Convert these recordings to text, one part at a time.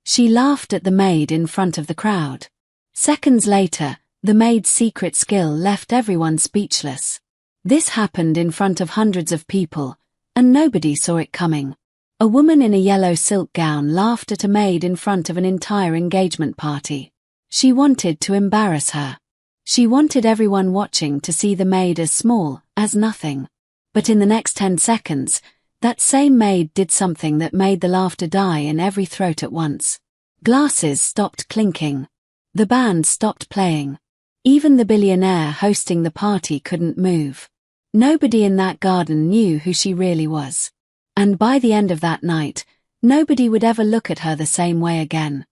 She laughed at the maid in front of the crowd. Seconds later, the maid's secret skill left everyone speechless. This happened in front of hundreds of people, and nobody saw it coming. A woman in a yellow silk gown laughed at a maid in front of an entire engagement party. She wanted to embarrass her. She wanted everyone watching to see the maid as small, as nothing. But in the next 10 seconds, that same maid did something that made the laughter die in every throat at once. Glasses stopped clinking. The band stopped playing. Even the billionaire hosting the party couldn't move. Nobody in that garden knew who she really was. And by the end of that night, nobody would ever look at her the same way again.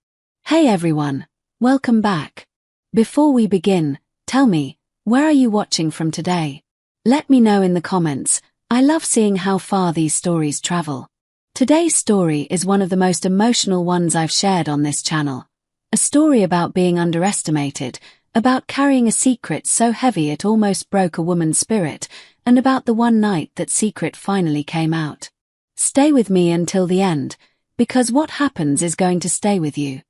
Hey everyone, welcome back. Before we begin, tell me, where are you watching from today? Let me know in the comments. I love seeing how far these stories travel. Today's story is one of the most emotional ones I've shared on this channel. A story about being underestimated, about carrying a secret so heavy it almost broke a woman's spirit, and about the one night that secret finally came out. Stay with me until the end, because what happens is going to stay with you.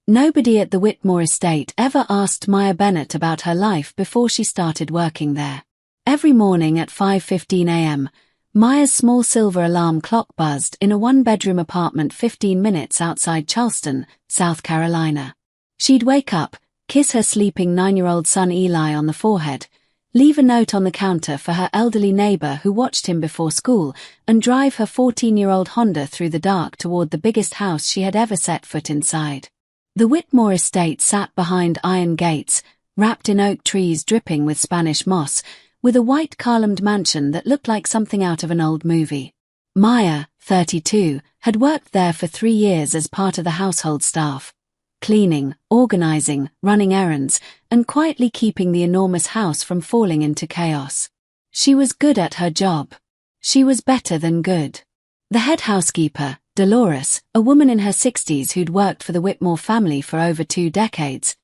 Nobody at the Whitmore estate ever asked Maya Bennett about her life before she started working there. Every morning at 5:15 a.m., Maya's small silver alarm clock buzzed in a one-bedroom apartment 15 minutes outside Charleston, South Carolina. She'd wake up, kiss her sleeping 9-year-old son Eli on the forehead, leave a note on the counter for her elderly neighbor who watched him before school, and drive her 14-year-old Honda through the dark toward the biggest house she had ever set foot inside. The Whitmore estate sat behind iron gates, wrapped in oak trees dripping with Spanish moss, with a white columned mansion that looked like something out of an old movie. Maya, 32, had worked there for 3 years as part of the household staff, cleaning, organizing, running errands, and quietly keeping the enormous house from falling into chaos. She was good at her job. She was better than good. The head housekeeper, Dolores, a woman in her 60s who'd worked for the Whitmore family for over 2 decades,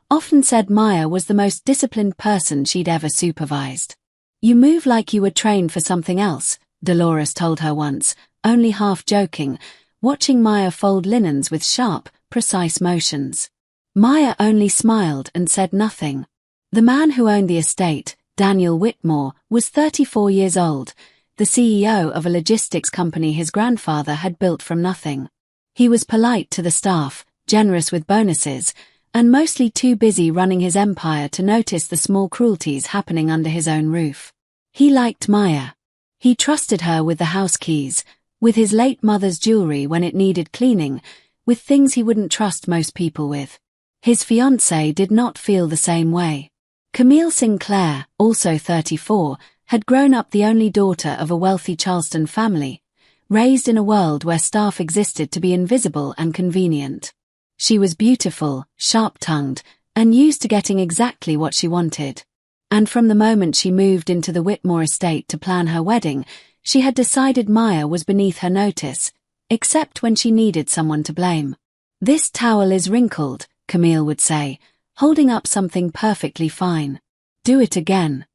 often said Maya was the most disciplined person she'd ever supervised. "You move like you were trained for something else," Dolores told her once, only half joking, watching Maya fold linens with sharp, precise motions. Maya only smiled and said nothing. The man who owned the estate, Daniel Whitmore, was 34 years old, the CEO of a logistics company his grandfather had built from nothing. He was polite to the staff, generous with bonuses, and mostly too busy running his empire to notice the small cruelties happening under his own roof. He liked Maya. He trusted her with the house keys, with his late mother's jewelry when it needed cleaning, with things he wouldn't trust most people with. His fiancée did not feel the same way. Camille Sinclair, also 34, had grown up the only daughter of a wealthy Charleston family, raised in a world where staff existed to be invisible and convenient. She was beautiful, sharp-tongued, and used to getting exactly what she wanted. And from the moment she moved into the Whitmore estate to plan her wedding, she had decided Maya was beneath her notice, except when she needed someone to blame. "This towel is wrinkled," Camille would say, holding up something perfectly fine. "Do it again."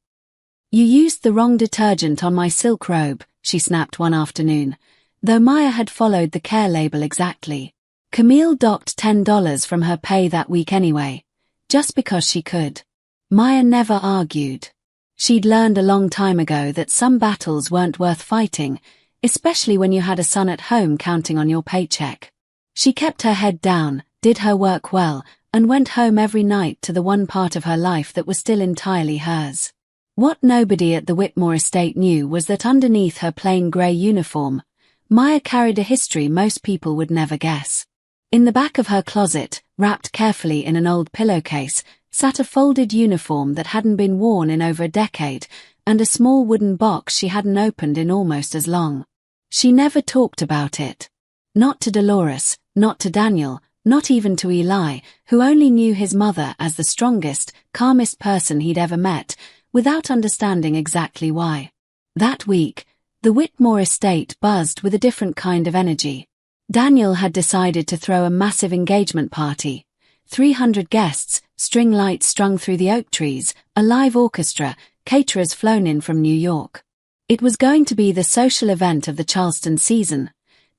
"You used the wrong detergent on my silk robe," she snapped one afternoon, though Maya had followed the care label exactly. Camille docked $10 from her pay that week anyway, just because she could. Maya never argued. She'd learned a long time ago that some battles weren't worth fighting, especially when you had a son at home counting on your paycheck. She kept her head down, did her work well, and went home every night to the one part of her life that was still entirely hers. What nobody at the Whitmore estate knew was that underneath her plain grey uniform, Maya carried a history most people would never guess. In the back of her closet, wrapped carefully in an old pillowcase, sat a folded uniform that hadn't been worn in over a decade, and a small wooden box she hadn't opened in almost as long. She never talked about it. Not to Dolores, not to Daniel, not even to Eli, who only knew his mother as the strongest, calmest person he'd ever met, without understanding exactly why. That week, the Whitmore estate buzzed with a different kind of energy. Daniel had decided to throw a massive engagement party. 300 guests, string lights strung through the oak trees, a live orchestra, caterers flown in from New York. It was going to be the social event of the Charleston season,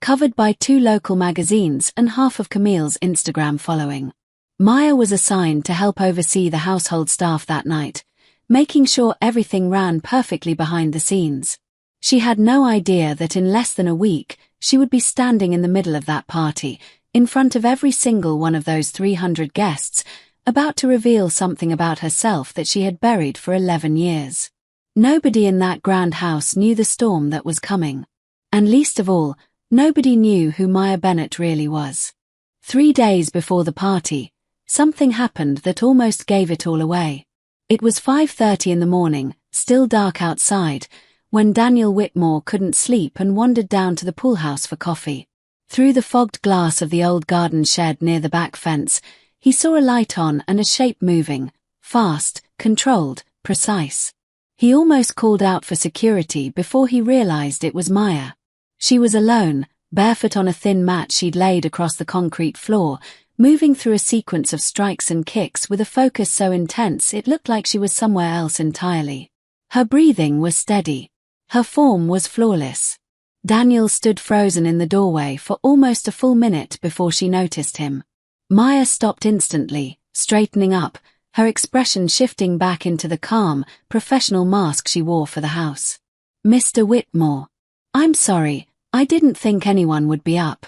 covered by 2 local magazines and half of Camille's Instagram following. Maya was assigned to help oversee the household staff that night, making sure everything ran perfectly behind the scenes. She had no idea that in less than a week, she would be standing in the middle of that party, in front of every single one of those 300 guests, about to reveal something about herself that she had buried for 11 years. Nobody in that grand house knew the storm that was coming. And least of all, nobody knew who Maya Bennett really was. 3 days before the party, something happened that almost gave it all away. It was 5:30 in the morning, still dark outside, when Daniel Whitmore couldn't sleep and wandered down to the pool house for coffee. Through the fogged glass of the old garden shed near the back fence, he saw a light on and a shape moving, fast, controlled, precise. He almost called out for security before he realized it was Maya. She was alone, barefoot on a thin mat she'd laid across the concrete floor, moving through a sequence of strikes and kicks with a focus so intense it looked like she was somewhere else entirely. Her breathing was steady. Her form was flawless. Daniel stood frozen in the doorway for almost a full minute before she noticed him. Maya stopped instantly, straightening up, her expression shifting back into the calm, professional mask she wore for the house. "Mr. Whitmore. I'm sorry, I didn't think anyone would be up."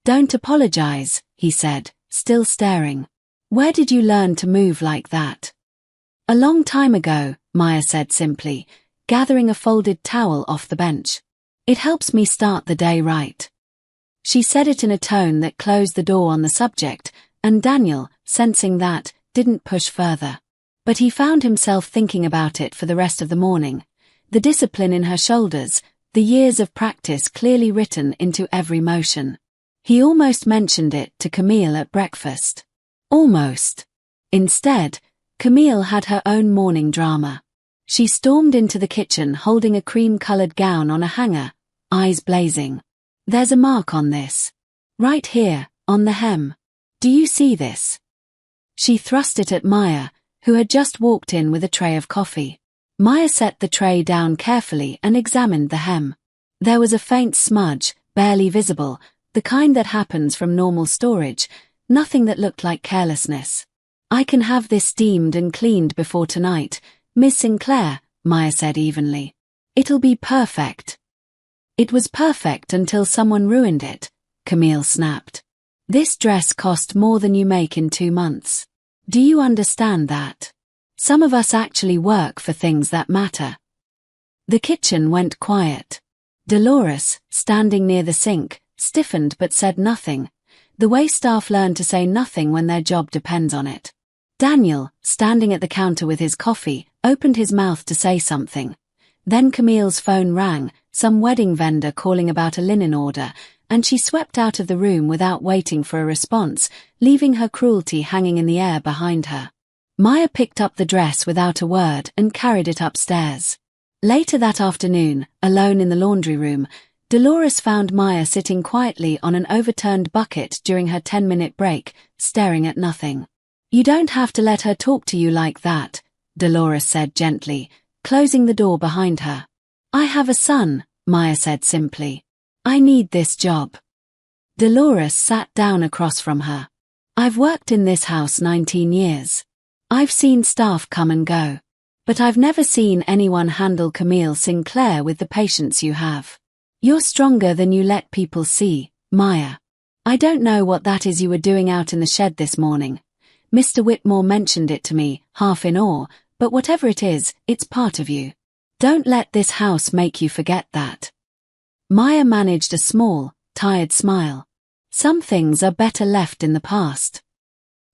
"Don't apologize," he said, still staring. "Where did you learn to move like that?" "A long time ago," Maya said simply, gathering a folded towel off the bench. "It helps me start the day right." She said it in a tone that closed the door on the subject, and Daniel, sensing that, didn't push further. But he found himself thinking about it for the rest of the morning. The discipline in her shoulders, the years of practice clearly written into every motion. He almost mentioned it to Camille at breakfast. Almost. Instead, Camille had her own morning drama. She stormed into the kitchen holding a cream-colored gown on a hanger, eyes blazing. "There's a mark on this. Right here, on the hem. Do you see this?" She thrust it at Maya, who had just walked in with a tray of coffee. Maya set the tray down carefully and examined the hem. There was a faint smudge, barely visible, the kind that happens from normal storage, nothing that looked like carelessness. "I can have this steamed and cleaned before tonight, Miss Sinclair," Maya said evenly. "It'll be perfect." "It was perfect until someone ruined it," Camille snapped. "This dress cost more than you make in 2 months. Do you understand that? Some of us actually work for things that matter." The kitchen went quiet. Dolores, standing near the sink, stiffened but said nothing, the way staff learn to say nothing when their job depends on it. Daniel, standing at the counter with his coffee, opened his mouth to say something. Then Camille's phone rang, some wedding vendor calling about a linen order, and she swept out of the room without waiting for a response, leaving her cruelty hanging in the air behind her. Maya picked up the dress without a word and carried it upstairs. Later that afternoon, alone in the laundry room, Dolores found Maya sitting quietly on an overturned bucket during her 10-minute break, staring at nothing. "You don't have to let her talk to you like that," Dolores said gently, closing the door behind her. "I have a son," Maya said simply. "I need this job." Dolores sat down across from her. "I've worked in this house 19 years. I've seen staff come and go. But I've never seen anyone handle Camille Sinclair with the patience you have. You're stronger than you let people see, Maya. I don't know what that is you were doing out in the shed this morning. Mr. Whitmore mentioned it to me, half in awe, but whatever it is, it's part of you. Don't let this house make you forget that." Maya managed a small, tired smile. Some things are better left in the past.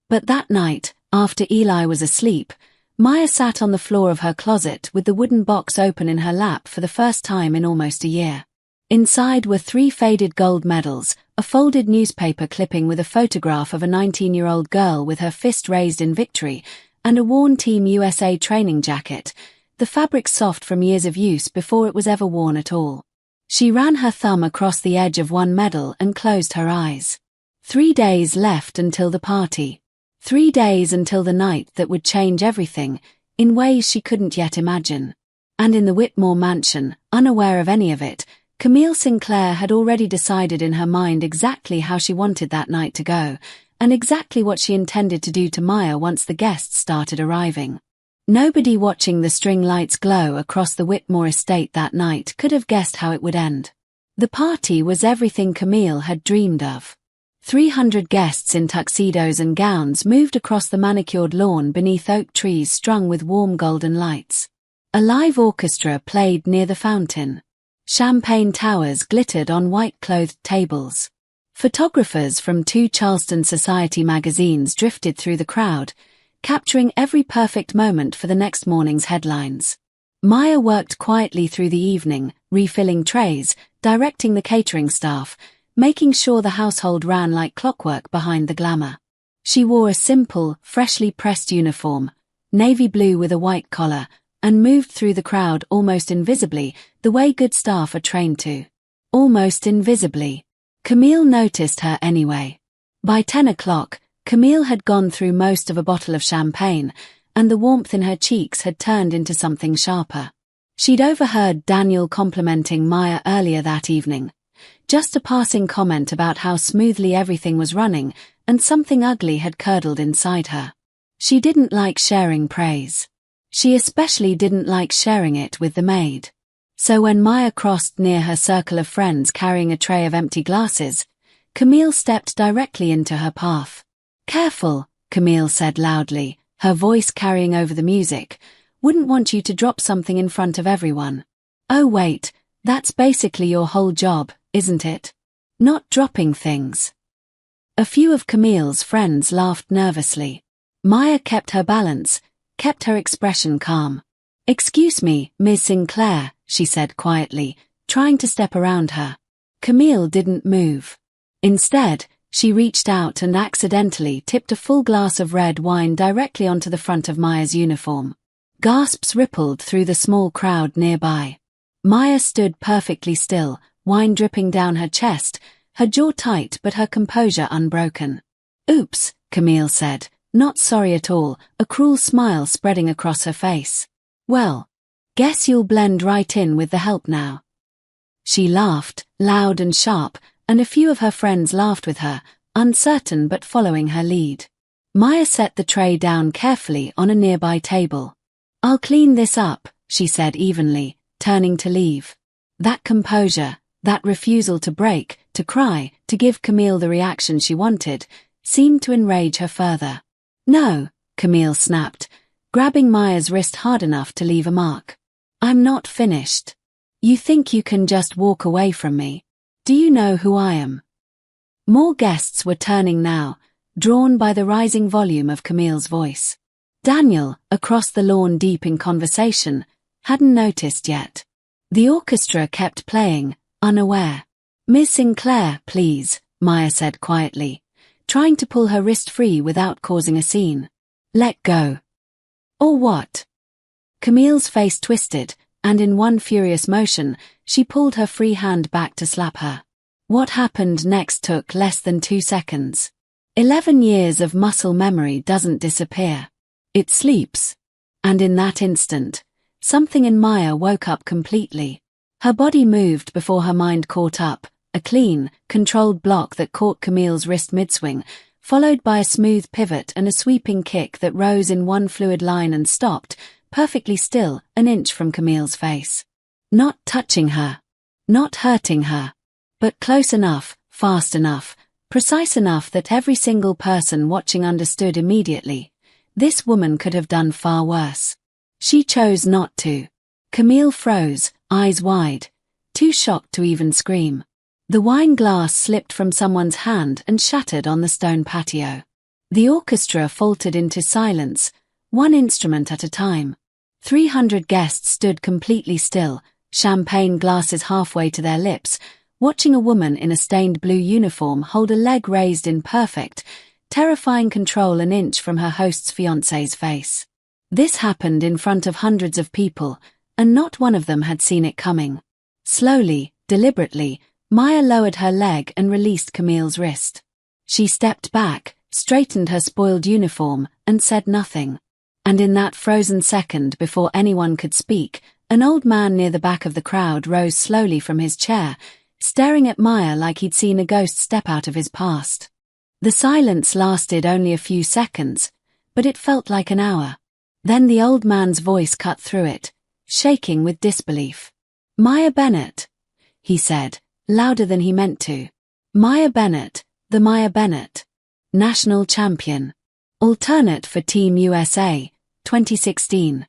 But that night, after Eli was asleep, Maya sat on the floor of her closet with the wooden box open in her lap for the first time in almost a year. Inside were 3 faded gold medals, a folded newspaper clipping with a photograph of a 19-year-old girl with her fist raised in victory, and a worn Team USA training jacket, the fabric soft from years of use before it was ever worn at all. She ran her thumb across the edge of one medal and closed her eyes. 3 days left until the party. 3 days until the night that would change everything, in ways she couldn't yet imagine. And in the Whitmore mansion, unaware of any of it, Camille Sinclair had already decided in her mind exactly how she wanted that night to go, and exactly what she intended to do to Maya once the guests started arriving. Nobody watching the string lights glow across the Whitmore estate that night could have guessed how it would end. The party was everything Camille had dreamed of. 300 guests in tuxedos and gowns moved across the manicured lawn beneath oak trees strung with warm golden lights. A live orchestra played near the fountain. Champagne towers glittered on white-clothed tables. Photographers from 2 Charleston Society magazines drifted through the crowd, capturing every perfect moment for the next morning's headlines. Maya worked quietly through the evening, refilling trays, directing the catering staff, making sure the household ran like clockwork behind the glamour. She wore a simple, freshly pressed uniform, navy blue with a white collar, and moved through the crowd almost invisibly, the way good staff are trained to. Almost invisibly. Camille noticed her anyway. By 10 o'clock, Camille had gone through most of a bottle of champagne, and the warmth in her cheeks had turned into something sharper. She'd overheard Daniel complimenting Maya earlier that evening. Just a passing comment about how smoothly everything was running, and something ugly had curdled inside her. She didn't like sharing praise. She especially didn't like sharing it with the maid. So when Maya crossed near her circle of friends carrying a tray of empty glasses, Camille stepped directly into her path. "Careful," Camille said loudly, her voice carrying over the music. "Wouldn't want you to drop something in front of everyone." "Oh wait, that's basically your whole job, isn't it? Not dropping things." A few of Camille's friends laughed nervously. Maya kept her balance, kept her expression calm. "Excuse me, Ms. Sinclair," she said quietly, trying to step around her. Camille didn't move. Instead, she reached out and accidentally tipped a full glass of red wine directly onto the front of Maya's uniform. Gasps rippled through the small crowd nearby. Maya stood perfectly still, wine dripping down her chest, her jaw tight but her composure unbroken. "Oops," Camille said, not sorry at all, a cruel smile spreading across her face. "Well, guess you'll blend right in with the help now." She laughed, loud and sharp, and a few of her friends laughed with her, uncertain but following her lead. Maya set the tray down carefully on a nearby table. "I'll clean this up," she said evenly, turning to leave. That composure, that refusal to break, to cry, to give Camille the reaction she wanted, seemed to enrage her further. "No," Camille snapped, grabbing Maya's wrist hard enough to leave a mark. "I'm not finished. You think you can just walk away from me? Do you know who I am?" More guests were turning now, drawn by the rising volume of Camille's voice. Daniel, across the lawn deep in conversation, hadn't noticed yet. The orchestra kept playing, unaware. "Ms. Sinclair, please," Maya said quietly, trying to pull her wrist free without causing a scene. "Let go." "Or what?" Camille's face twisted, and in one furious motion, she pulled her free hand back to slap her. What happened next took less than 2 seconds. 11 years of muscle memory doesn't disappear. It sleeps. And in that instant, something in Maya woke up completely. Her body moved before her mind caught up, a clean, controlled block that caught Camille's wrist mid-swing, followed by a smooth pivot and a sweeping kick that rose in one fluid line and stopped, perfectly still, an inch from Camille's face. Not touching her. Not hurting her. But close enough, fast enough, precise enough that every single person watching understood immediately. This woman could have done far worse. She chose not to. Camille froze, eyes wide, too shocked to even scream. The wine glass slipped from someone's hand and shattered on the stone patio. The orchestra faltered into silence, one instrument at a time. 300 guests stood completely still, champagne glasses halfway to their lips, watching a woman in a stained blue uniform hold a leg raised in perfect, terrifying control an inch from her host's fiancé's face. This happened in front of hundreds of people, and not one of them had seen it coming. Slowly, deliberately, Maya lowered her leg and released Camille's wrist. She stepped back, straightened her spoiled uniform, and said nothing. And in that frozen second before anyone could speak, An old man near the back of the crowd rose slowly from his chair, staring at Maya like he'd seen a ghost step out of his past. The silence lasted only a few seconds, but it felt like an hour. Then the old man's voice cut through it, shaking with disbelief. "Maya Bennett," he said, louder than he meant to. "Maya Bennett, the Maya Bennett. National champion. Alternate for Team USA, 2016.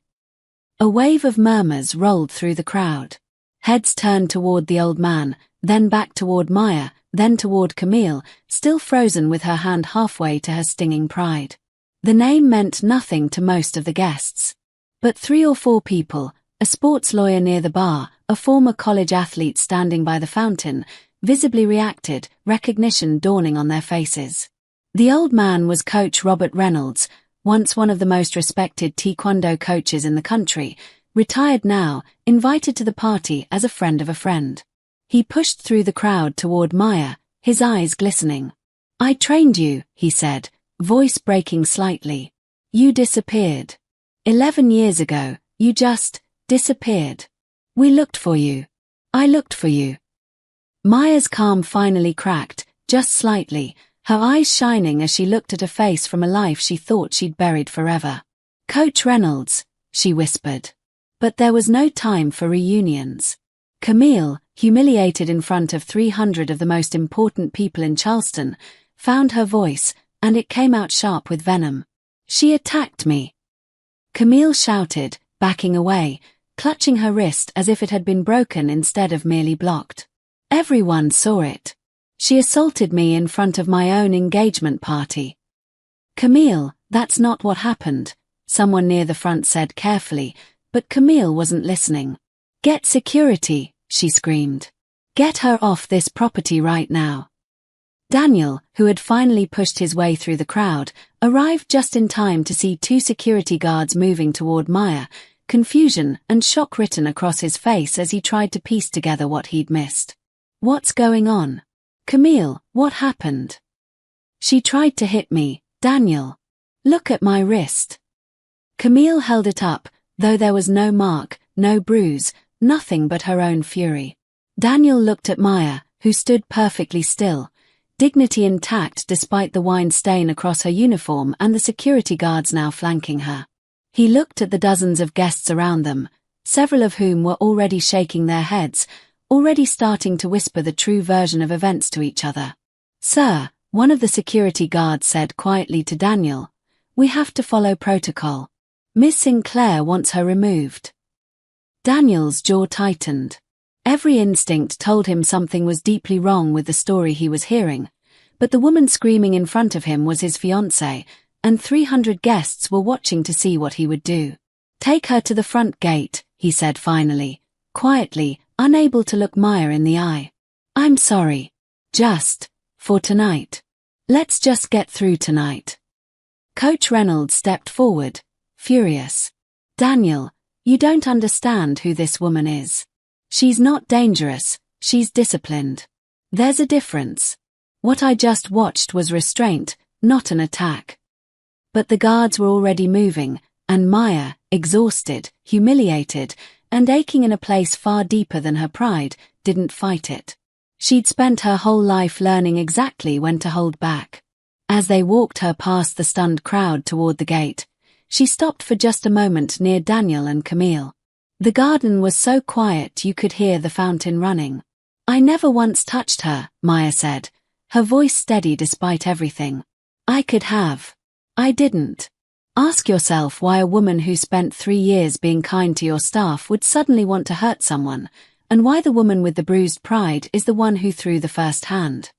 A wave of murmurs rolled through the crowd. Heads turned toward the old man, then back toward Maya, then toward Camille, still frozen with her hand halfway to her stinging pride. The name meant nothing to most of the guests. But 3 or 4 people, a sports lawyer near the bar, a former college athlete standing by the fountain, visibly reacted, recognition dawning on their faces. The old man was Coach Robert Reynolds, once one of the most respected taekwondo coaches in the country, retired now, invited to the party as a friend of a friend. He pushed through the crowd toward Maya, his eyes glistening. "I trained you," he said, voice breaking slightly. "You disappeared. 11 years ago, you just disappeared. We looked for you. I looked for you." Maya's calm finally cracked, just slightly, her eyes shining as she looked at a face from a life she thought she'd buried forever. "Coach Reynolds," she whispered. But there was no time for reunions. Camille, humiliated in front of 300 of the most important people in Charleston, found her voice, and it came out sharp with venom. "She attacked me," Camille shouted, backing away, clutching her wrist as if it had been broken instead of merely blocked. "Everyone saw it. She assaulted me in front of my own engagement party." "Camille, that's not what happened," someone near the front said carefully, but Camille wasn't listening. "Get security," she screamed. "Get her off this property right now." Daniel, who had finally pushed his way through the crowd, arrived just in time to see 2 security guards moving toward Maya, confusion and shock written across his face as he tried to piece together what he'd missed. "What's going on? Camille, what happened?" "She tried to hit me, Daniel. Look at my wrist." Camille held it up, though there was no mark, no bruise, nothing but her own fury. Daniel looked at Maya, who stood perfectly still, dignity intact despite the wine stain across her uniform and the security guards now flanking her. He looked at the dozens of guests around them, several of whom were already shaking their heads, already starting to whisper the true version of events to each other. "Sir," one of the security guards said quietly to Daniel, "we have to follow protocol. Miss Sinclair wants her removed." Daniel's jaw tightened. Every instinct told him something was deeply wrong with the story he was hearing, but the woman screaming in front of him was his fiancée, and 300 guests were watching to see what he would do. "Take her to the front gate," he said finally, quietly, unable to look Maya in the eye. "I'm sorry. Just, for tonight. Let's just get through tonight." Coach Reynolds stepped forward, furious. "Daniel, you don't understand who this woman is. She's not dangerous, she's disciplined. There's a difference. What I just watched was restraint, not an attack." But the guards were already moving, and Maya, exhausted, humiliated, and aching in a place far deeper than her pride, didn't fight it. She'd spent her whole life learning exactly when to hold back. As they walked her past the stunned crowd toward the gate, she stopped for just a moment near Daniel and Camille. The garden was so quiet you could hear the fountain running. "I never once touched her," Maya said, her voice steady despite everything. "I could have. I didn't. Ask yourself why a woman who spent 3 years being kind to your staff would suddenly want to hurt someone, and why the woman with the bruised pride is the one who threw the first hand."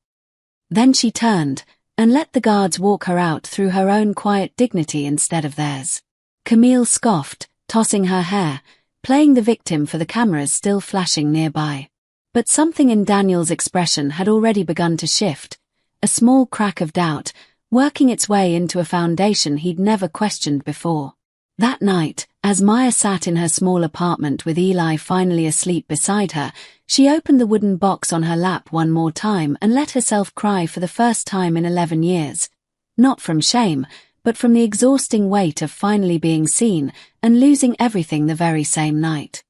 Then she turned, and let the guards walk her out through her own quiet dignity instead of theirs. Camille scoffed, tossing her hair, playing the victim for the cameras still flashing nearby. But something in Daniel's expression had already begun to shift, a small crack of doubt, working its way into a foundation he'd never questioned before. That night, as Maya sat in her small apartment with Eli finally asleep beside her, she opened the wooden box on her lap one more time and let herself cry for the first time in 11 years. Not from shame, but from the exhausting weight of finally being seen and losing everything the very same night.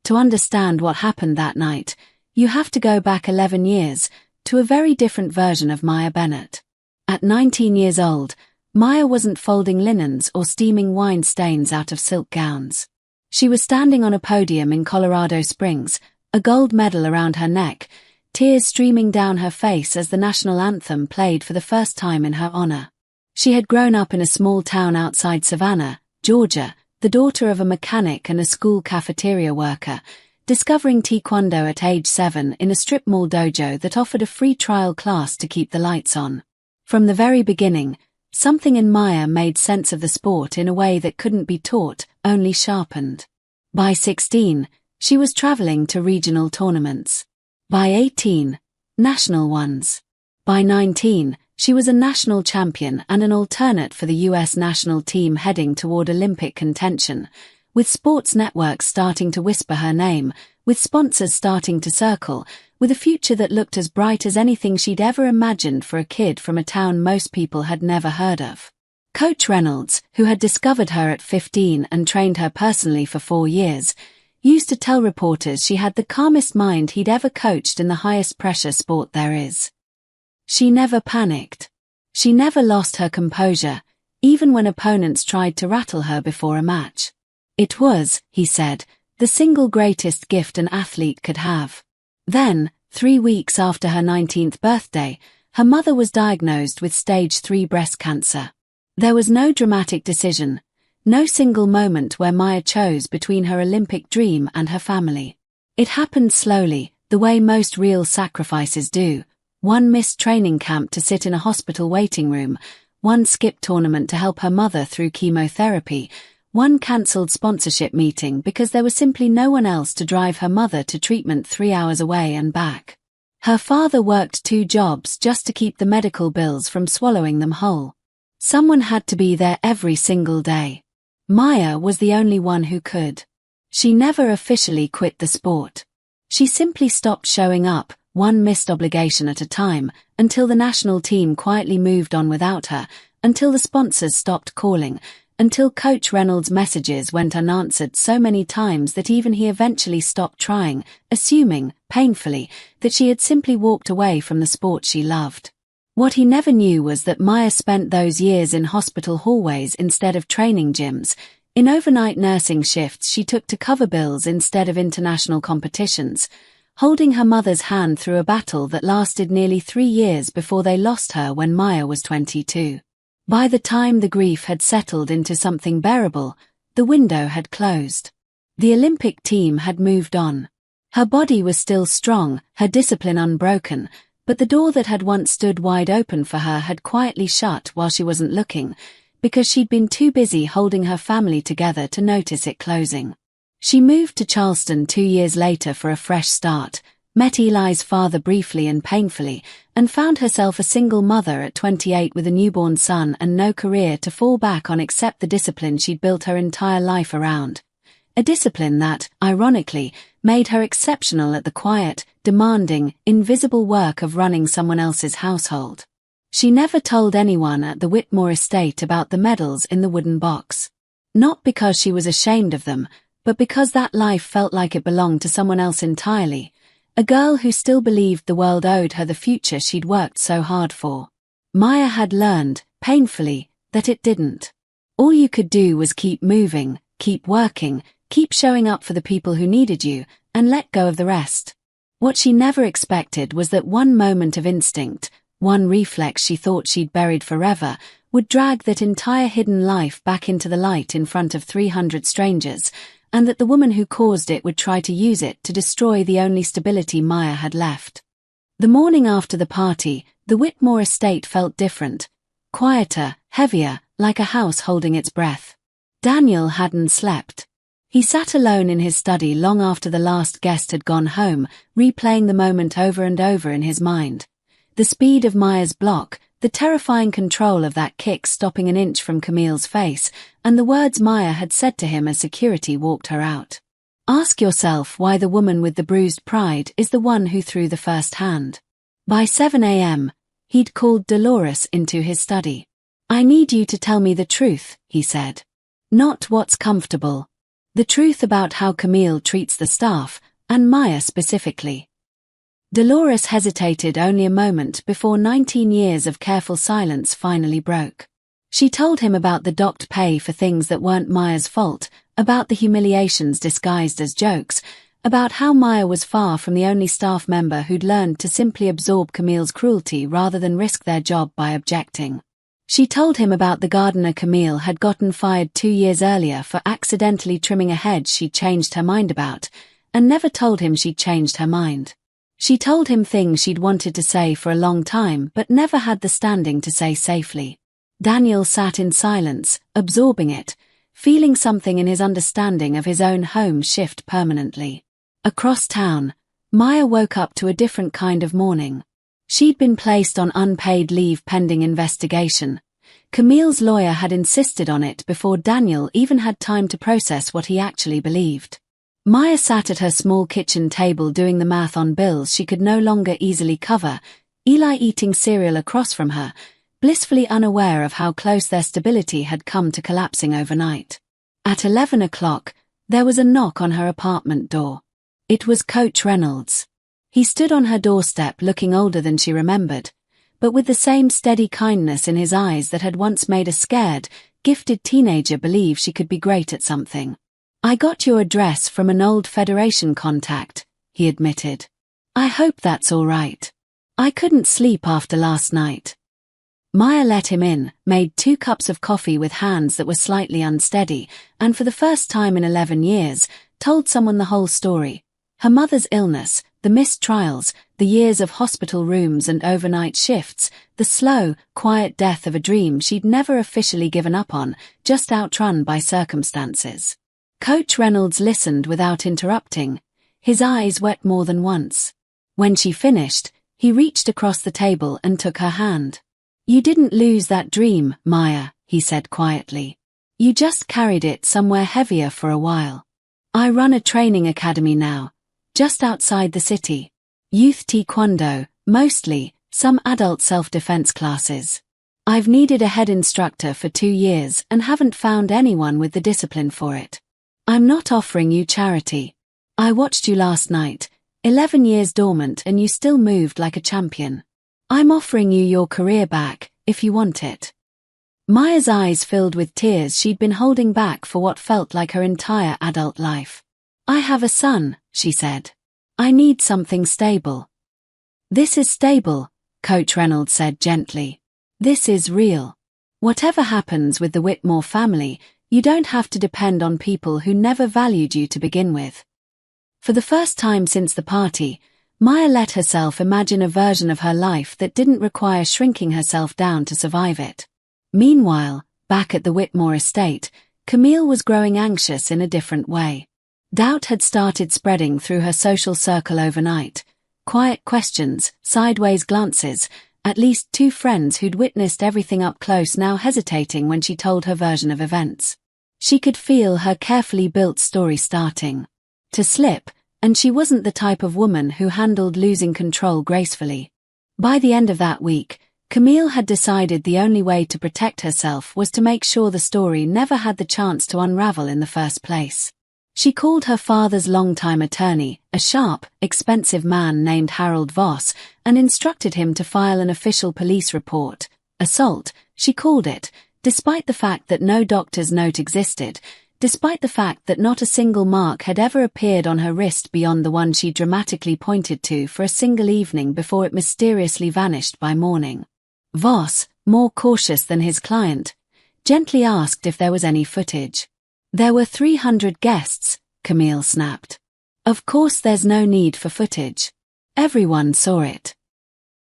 To understand what happened that night, you have to go back 11 years, to a very different version of Maya Bennett. At 19 years old, Maya wasn't folding linens or steaming wine stains out of silk gowns. She was standing on a podium in Colorado Springs, a gold medal around her neck, tears streaming down her face as the national anthem played for the first time in her honor. She had grown up in a small town outside Savannah, Georgia, the daughter of a mechanic and a school cafeteria worker, discovering Taekwondo at age 7 in a strip mall dojo that offered a free trial class to keep the lights on. From the very beginning, something in Maya made sense of the sport in a way that couldn't be taught, only sharpened. By 16, she was traveling to regional tournaments. By 18, national ones. By 19, she was a national champion and an alternate for the U.S. national team heading toward Olympic contention, with sports networks starting to whisper her name, with sponsors starting to circle, with a future that looked as bright as anything she'd ever imagined for a kid from a town most people had never heard of. Coach Reynolds, who had discovered her at 15 and trained her personally for 4 years, used to tell reporters she had the calmest mind he'd ever coached in the highest pressure sport there is. She never panicked. She never lost her composure, even when opponents tried to rattle her before a match. It was, he said, the single greatest gift an athlete could have. Then, 3 weeks after her 19th birthday, her mother was diagnosed with stage 3 breast cancer. There was no dramatic decision, no single moment where Maya chose between her Olympic dream and her family. It happened slowly, the way most real sacrifices do. One missed training camp to sit in a hospital waiting room, one skipped tournament to help her mother through chemotherapy, one cancelled sponsorship meeting because there was simply no one else to drive her mother to treatment 3 hours away and back. Her father worked 2 jobs just to keep the medical bills from swallowing them whole. Someone had to be there every single day. Maya was the only one who could. She never officially quit the sport. She simply stopped showing up, one missed obligation at a time, until the national team quietly moved on without her, until the sponsors stopped calling, until Coach Reynolds' messages went unanswered so many times that even he eventually stopped trying, assuming, painfully, that she had simply walked away from the sport she loved. What he never knew was that Maya spent those years in hospital hallways instead of training gyms, in overnight nursing shifts she took to cover bills instead of international competitions, holding her mother's hand through a battle that lasted nearly 3 years before they lost her when Maya was 22. By the time the grief had settled into something bearable, the window had closed. The Olympic team had moved on. Her body was still strong, her discipline unbroken, but the door that had once stood wide open for her had quietly shut while she wasn't looking, because she'd been too busy holding her family together to notice it closing. She moved to Charleston 2 years later for a fresh start, met Eli's father briefly and painfully, and found herself a single mother at 28 with a newborn son and no career to fall back on except the discipline she'd built her entire life around. A discipline that, ironically, made her exceptional at the quiet, demanding, invisible work of running someone else's household. She never told anyone at the Whitmore estate about the medals in the wooden box. Not because she was ashamed of them, but because that life felt like it belonged to someone else entirely, a girl who still believed the world owed her the future she'd worked so hard for. Maya had learned, painfully, that it didn't. All you could do was keep moving, keep working, keep showing up for the people who needed you, and let go of the rest. What she never expected was that one moment of instinct, one reflex she thought she'd buried forever, would drag that entire hidden life back into the light in front of 300 strangers, and that the woman who caused it would try to use it to destroy the only stability Maya had left. The morning after the party, the Whitmore estate felt different, quieter, heavier, like a house holding its breath. Daniel hadn't slept. He sat alone in his study long after the last guest had gone home, replaying the moment over and over in his mind. The speed of Maya's block, the terrifying control of that kick stopping an inch from Camille's face, and the words Maya had said to him as security walked her out. Ask yourself why the woman with the bruised pride is the one who threw the first hand. By 7 a.m., he'd called Dolores into his study. I need you to tell me the truth, he said. Not what's comfortable. The truth about how Camille treats the staff, and Maya specifically. Dolores hesitated only a moment before 19 years of careful silence finally broke. She told him about the docked pay for things that weren't Maya's fault, about the humiliations disguised as jokes, about how Maya was far from the only staff member who'd learned to simply absorb Camille's cruelty rather than risk their job by objecting. She told him about the gardener Camille had gotten fired 2 years earlier for accidentally trimming a hedge she'd changed her mind about, and never told him she'd changed her mind. She told him things she'd wanted to say for a long time but never had the standing to say safely. Daniel sat in silence, absorbing it, feeling something in his understanding of his own home shift permanently. Across town, Maya woke up to a different kind of morning. She'd been placed on unpaid leave pending investigation. Camille's lawyer had insisted on it before Daniel even had time to process what he actually believed. Maya sat at her small kitchen table doing the math on bills she could no longer easily cover, Eli eating cereal across from her, blissfully unaware of how close their stability had come to collapsing overnight. At 11 o'clock, there was a knock on her apartment door. It was Coach Reynolds. He stood on her doorstep looking older than she remembered, but with the same steady kindness in his eyes that had once made a scared, gifted teenager believe she could be great at something. "I got your address from an old Federation contact," he admitted. "I hope that's all right. I couldn't sleep after last night." Maya let him in, made 2 cups of coffee with hands that were slightly unsteady, and for the first time in 11 years, told someone the whole story. Her mother's illness, the missed trials, the years of hospital rooms and overnight shifts, the slow, quiet death of a dream she'd never officially given up on, just outrun by circumstances. Coach Reynolds listened without interrupting, his eyes wet more than once. When she finished, he reached across the table and took her hand. "You didn't lose that dream, Maya," he said quietly. "You just carried it somewhere heavier for a while. I run a training academy now, just outside the city. Youth taekwondo, mostly, some adult self-defense classes. I've needed a head instructor for 2 years and haven't found anyone with the discipline for it. I'm not offering you charity. I watched you last night, 11 years dormant and you still moved like a champion. I'm offering you your career back, if you want it." Maya's eyes filled with tears she'd been holding back for what felt like her entire adult life. "I have a son," she said. "I need something stable." "This is stable," Coach Reynolds said gently. "This is real. Whatever happens with the Whitmore family, you don't have to depend on people who never valued you to begin with." For the first time since the party, Maya let herself imagine a version of her life that didn't require shrinking herself down to survive it. Meanwhile, back at the Whitmore estate, Camille was growing anxious in a different way. Doubt had started spreading through her social circle overnight. Quiet questions, sideways glances, at least 2 friends who'd witnessed everything up close now hesitating when she told her version of events. She could feel her carefully built story starting to slip, and she wasn't the type of woman who handled losing control gracefully. By the end of that week, Camille had decided the only way to protect herself was to make sure the story never had the chance to unravel in the first place. She called her father's longtime attorney, a sharp, expensive man named Harold Voss, and instructed him to file an official police report. Assault, she called it, despite the fact that no doctor's note existed, despite the fact that not a single mark had ever appeared on her wrist beyond the one she dramatically pointed to for a single evening before it mysteriously vanished by morning. Voss, more cautious than his client, gently asked if there was any footage. "There were 300 guests," Camille snapped. "Of course there's no need for footage. Everyone saw it."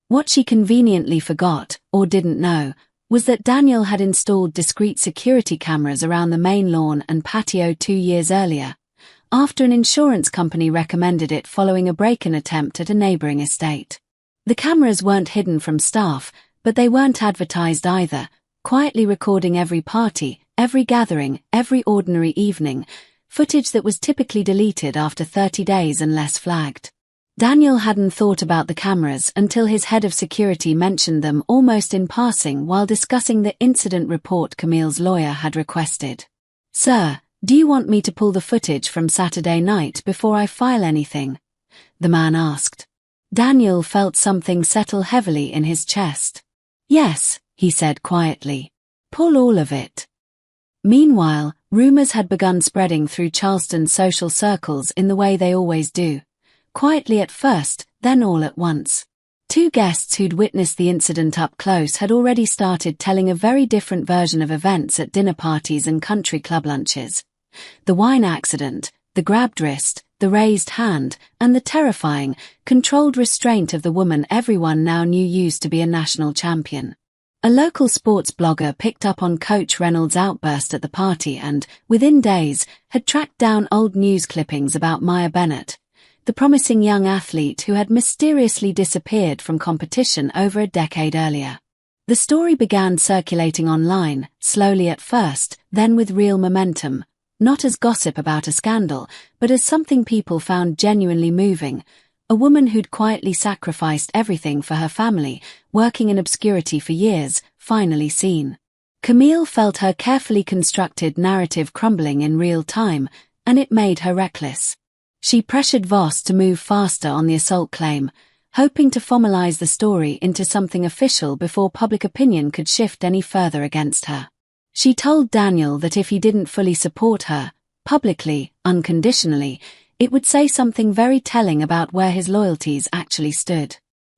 What she conveniently forgot, or didn't know, was that Daniel had installed discreet security cameras around the main lawn and patio 2 years earlier, after an insurance company recommended it following a break-in attempt at a neighboring estate. The cameras weren't hidden from staff, but they weren't advertised either, quietly recording every party, every gathering, every ordinary evening, footage that was typically deleted after 30 days unless flagged. Daniel hadn't thought about the cameras until his head of security mentioned them almost in passing while discussing the incident report Camille's lawyer had requested. "Sir, Do you want me to pull the footage from Saturday night before I file anything? The man asked. Daniel felt something settle heavily in his chest. Yes, he said quietly. Pull all of it. Meanwhile, rumors had begun spreading through Charleston's social circles in the way they always do. Quietly at first, then all at once. Two guests who'd witnessed the incident up close had already started telling a very different version of events at dinner parties and country club lunches. The wine accident, the grabbed wrist, the raised hand, and the terrifying, controlled restraint of the woman everyone now knew used to be a national champion. A local sports blogger picked up on Coach Reynolds' outburst at the party and, within days, had tracked down old news clippings about Maya Bennett, the promising young athlete who had mysteriously disappeared from competition over a decade earlier. The story began circulating online, slowly at first, then with real momentum, not as gossip about a scandal, but as something people found genuinely moving. A woman who'd quietly sacrificed everything for her family, working in obscurity for years, finally seen. Camille felt her carefully constructed narrative crumbling in real time, and it made her reckless. She pressured Voss to move faster on the assault claim, hoping to formalize the story into something official before public opinion could shift any further against her. She told Daniel that if he didn't fully support her, publicly, unconditionally, it would say something very telling about where his loyalties actually stood.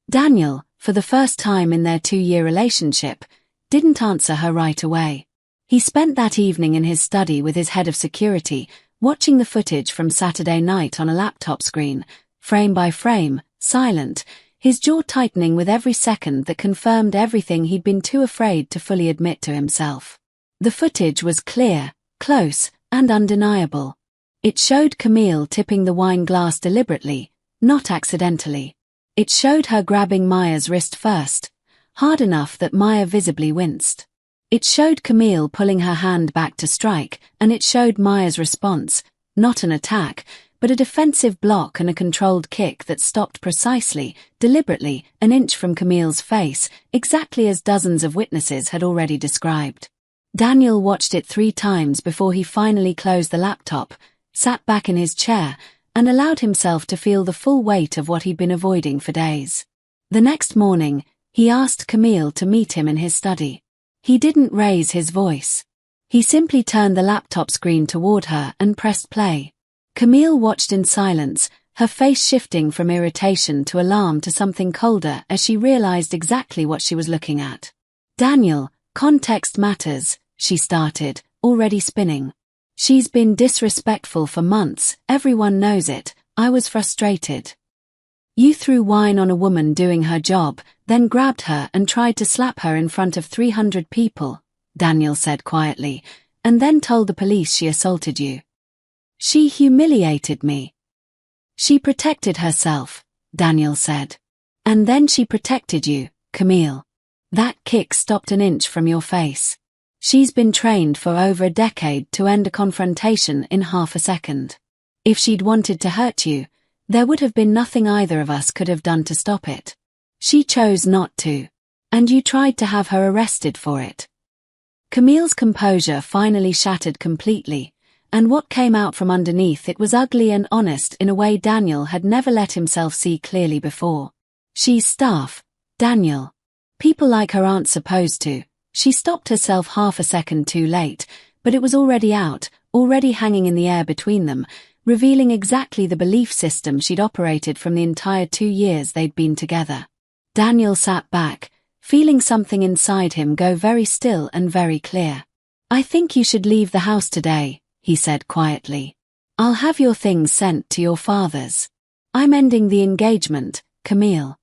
Daniel, for the first time in their 2-year relationship, didn't answer her right away. He spent that evening in his study with his head of security, watching the footage from Saturday night on a laptop screen, frame by frame, silent, his jaw tightening with every second that confirmed everything he'd been too afraid to fully admit to himself. The footage was clear, close, and undeniable. It showed Camille tipping the wine glass deliberately, not accidentally. It showed her grabbing Maya's wrist first, hard enough that Maya visibly winced. It showed Camille pulling her hand back to strike, and it showed Maya's response, not an attack, but a defensive block and a controlled kick that stopped precisely, deliberately, an inch from Camille's face, exactly as dozens of witnesses had already described. Daniel watched it 3 times before he finally closed the laptop, sat back in his chair, and allowed himself to feel the full weight of what he'd been avoiding for days. The next morning, he asked Camille to meet him in his study. He didn't raise his voice. He simply turned the laptop screen toward her and pressed play. Camille watched in silence, her face shifting from irritation to alarm to something colder as she realized exactly what she was looking at. Daniel, context matters, she started, already spinning. She's been disrespectful for months, everyone knows it, I was frustrated. You threw wine on a woman doing her job, then grabbed her and tried to slap her in front of 300 people, Daniel said quietly, and then told the police she assaulted you. She humiliated me. She protected herself, Daniel said. And then she protected you, Camille. That kick stopped an inch from your face. She's been trained for over a decade to end a confrontation in half a second. If she'd wanted to hurt you, there would have been nothing either of us could have done to stop it. She chose not to. And you tried to have her arrested for it. Camille's composure finally shattered completely, and what came out from underneath it was ugly and honest in a way Daniel had never let himself see clearly before. She's staff, Daniel. People like her aren't supposed to. She stopped herself half a second too late, but it was already out, already hanging in the air between them, revealing exactly the belief system she'd operated from the entire 2 years they'd been together. Daniel sat back, feeling something inside him go very still and very clear. I think you should leave the house today, he said quietly. I'll have your things sent to your father's. I'm ending the engagement, Camille.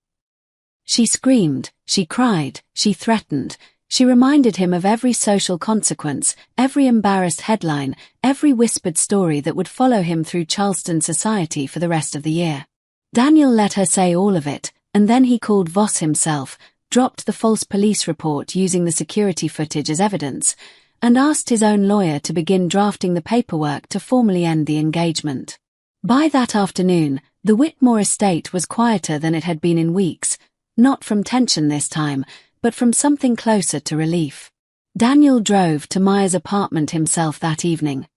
She screamed, she cried, she threatened. She reminded him of every social consequence, every embarrassed headline, every whispered story that would follow him through Charleston society for the rest of the year. Daniel let her say all of it, and then he called Voss himself, dropped the false police report using the security footage as evidence, and asked his own lawyer to begin drafting the paperwork to formally end the engagement. By that afternoon, the Whitmore estate was quieter than it had been in weeks, not from tension this time, but from something closer to relief. Daniel drove to Maya's apartment himself that evening.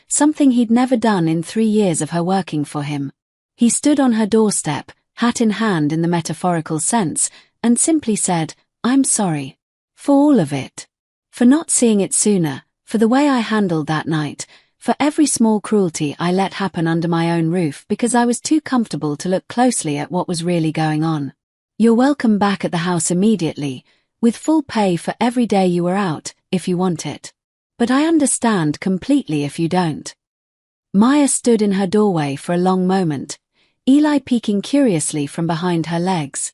something he'd never done in 3 years of her working for him. He stood on her doorstep, hat in hand in the metaphorical sense, and simply said, "I'm sorry. For all of it. For not seeing it sooner, for the way I handled that night, for every small cruelty I let happen under my own roof because I was too comfortable to look closely at what was really going on. You're welcome back at the house immediately, with full pay for every day you were out, if you want it. But I understand completely if you don't." Maya stood in her doorway for a long moment, Eli peeking curiously from behind her legs,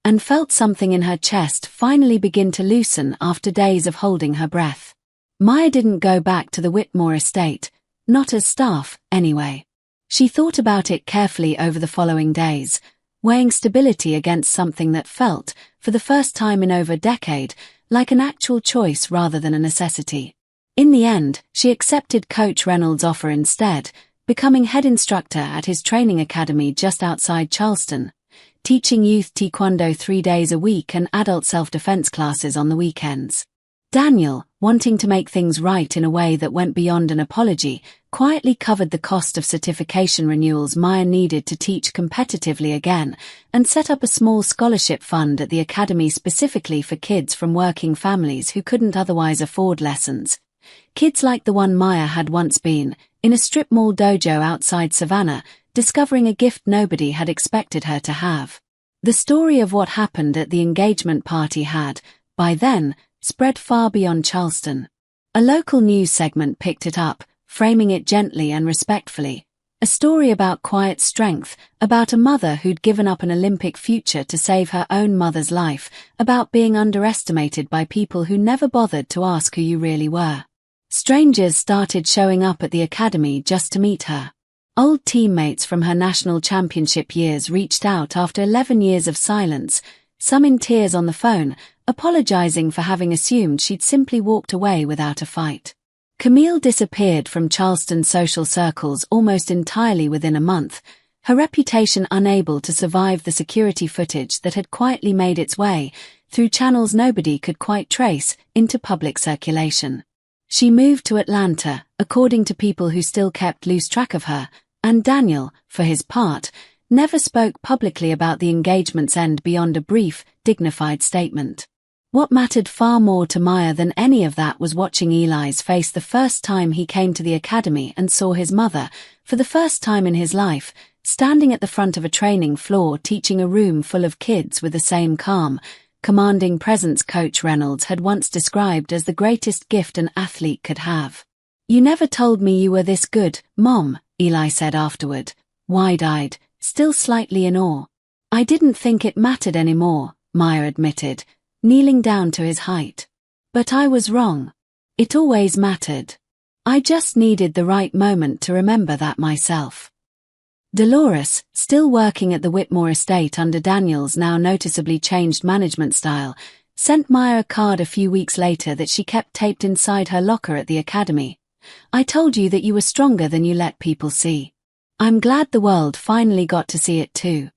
and felt something in her chest finally begin to loosen after days of holding her breath. Maya didn't go back to the Whitmore estate, not as staff, anyway. She thought about it carefully over the following days, weighing stability against something that felt, for the first time in over a decade, like an actual choice rather than a necessity. In the end, she accepted Coach Reynolds' offer instead, becoming head instructor at his training academy just outside Charleston, teaching youth taekwondo 3 days a week and adult self-defense classes on the weekends. Daniel, wanting to make things right in a way that went beyond an apology, quietly covered the cost of certification renewals Maya needed to teach competitively again, and set up a small scholarship fund at the academy specifically for kids from working families who couldn't otherwise afford lessons. Kids like the one Maya had once been, in a strip mall dojo outside Savannah, discovering a gift nobody had expected her to have. The story of what happened at the engagement party had, by then, spread far beyond Charleston. A local news segment picked it up, framing it gently and respectfully. A story about quiet strength, about a mother who'd given up an Olympic future to save her own mother's life, about being underestimated by people who never bothered to ask who you really were. Strangers started showing up at the academy just to meet her. Old teammates from her national championship years reached out after 11 years of silence, some in tears on the phone, apologizing for having assumed she'd simply walked away without a fight. Camille disappeared from Charleston social circles almost entirely within a month, her reputation unable to survive the security footage that had quietly made its way, through channels nobody could quite trace, into public circulation. She moved to Atlanta, according to people who still kept loose track of her, and Daniel, for his part, never spoke publicly about the engagement's end beyond a brief, dignified statement. What mattered far more to Maya than any of that was watching Eli's face the first time he came to the academy and saw his mother, for the first time in his life, standing at the front of a training floor teaching a room full of kids with the same calm, commanding presence Coach Reynolds had once described as the greatest gift an athlete could have. "You never told me you were this good, Mom," Eli said afterward, wide-eyed, still slightly in awe. "I didn't think it mattered anymore," Maya admitted, kneeling down to his height. "But I was wrong. It always mattered. I just needed the right moment to remember that myself." Dolores, still working at the Whitmore estate under Daniel's now noticeably changed management style, sent Maya a card a few weeks later that she kept taped inside her locker at the academy. "I told you that you were stronger than you let people see. I'm glad the world finally got to see it too."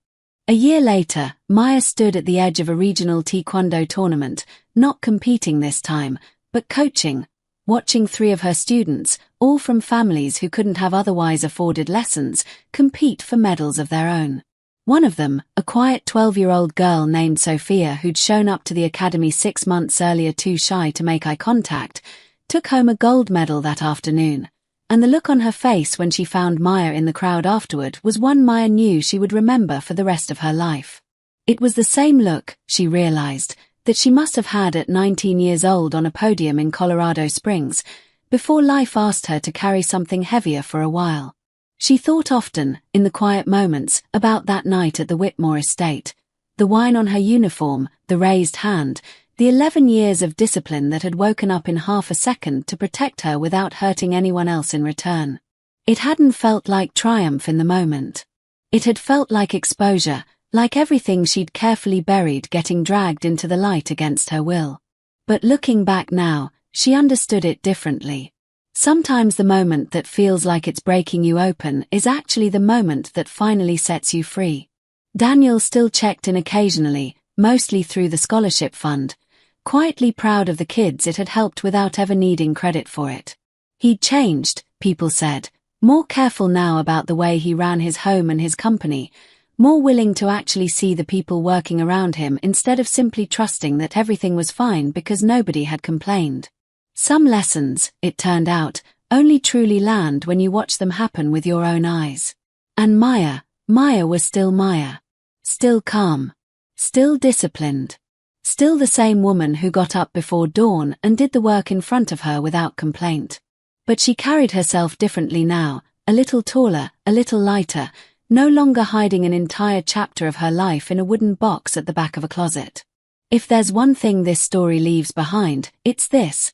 A year later, Maya stood at the edge of a regional taekwondo tournament, not competing this time, but coaching, watching 3 of her students, all from families who couldn't have otherwise afforded lessons, compete for medals of their own. One of them, a quiet 12-year-old girl named Sophia who'd shown up to the academy 6 months earlier too shy to make eye contact, took home a gold medal that afternoon, and the look on her face when she found Maya in the crowd afterward was one Maya knew she would remember for the rest of her life. It was the same look, she realized, that she must have had at 19 years old on a podium in Colorado Springs, before life asked her to carry something heavier for a while. She thought often, in the quiet moments, about that night at the Whitmore estate, the wine on her uniform, the raised hand, the 11 years of discipline that had woken up in half a second to protect her without hurting anyone else in return. It hadn't felt like triumph in the moment. It had felt like exposure, like everything she'd carefully buried getting dragged into the light against her will. But looking back now, she understood it differently. Sometimes the moment that feels like it's breaking you open is actually the moment that finally sets you free. Daniel still checked in occasionally, mostly through the scholarship fund, quietly proud of the kids it had helped without ever needing credit for it. He'd changed, people said, more careful now about the way he ran his home and his company, more willing to actually see the people working around him instead of simply trusting that everything was fine because nobody had complained. Some lessons, it turned out, only truly land when you watch them happen with your own eyes. And Maya was still Maya. Still calm. Still disciplined. Still the same woman who got up before dawn and did the work in front of her without complaint. But she carried herself differently now, a little taller, a little lighter, no longer hiding an entire chapter of her life in a wooden box at the back of a closet. If there's one thing this story leaves behind, it's this.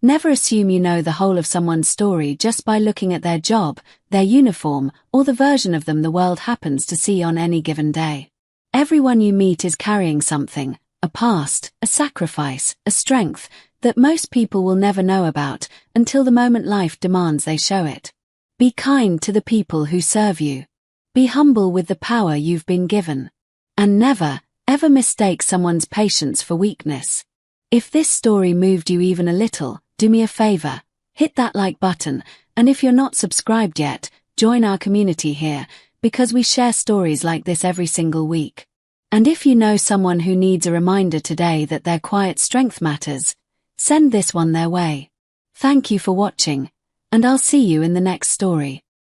Never assume you know the whole of someone's story just by looking at their job, their uniform, or the version of them the world happens to see on any given day. Everyone you meet is carrying something, a past, a sacrifice, a strength, that most people will never know about until the moment life demands they show it. Be kind to the people who serve you. Be humble with the power you've been given. And never, ever mistake someone's patience for weakness. If this story moved you even a little, do me a favor, hit that like button, and if you're not subscribed yet, join our community here, because we share stories like this every single week. And if you know someone who needs a reminder today that their quiet strength matters, send this one their way. Thank you for watching, and I'll see you in the next story.